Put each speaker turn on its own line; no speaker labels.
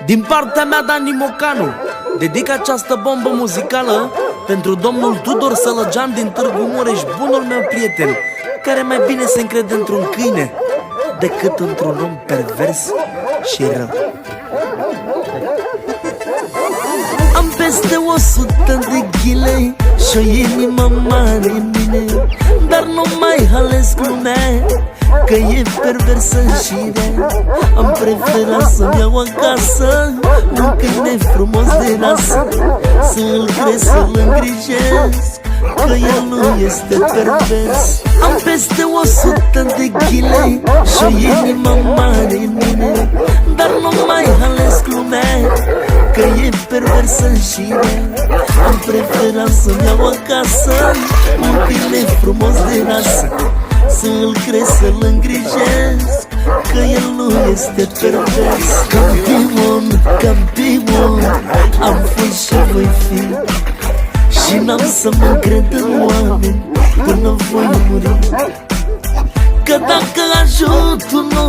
Din partea mea, Dani Mocanu, dedic această bombă muzicală pentru domnul Tudor Sălăgean din Târgu Mureș, bunul meu prieten, care mai bine se încrede într-un câine decât într-un om pervers și rău. Am peste 100 de ghile și o inimă mare în mine, dar nu mai ales lumea, că e perversă și rea. Am preferat să-mi iau acasă un câine frumos de rasă, să-l cresc, să-l îngrijesc, că el nu este pervers. Am peste 100 de ghile și o inimă mare în mine, dar nu mai ales lumea, că e perversă și rea. Am preferat să-mi iau acasă un câine frumos de rasă, să-l cresc, să-l îngrijesc, că el nu este pervers. Campion, campion, am fost și voi fi, și n-am să mă încred în oameni până voi muri, că dacă ajut un om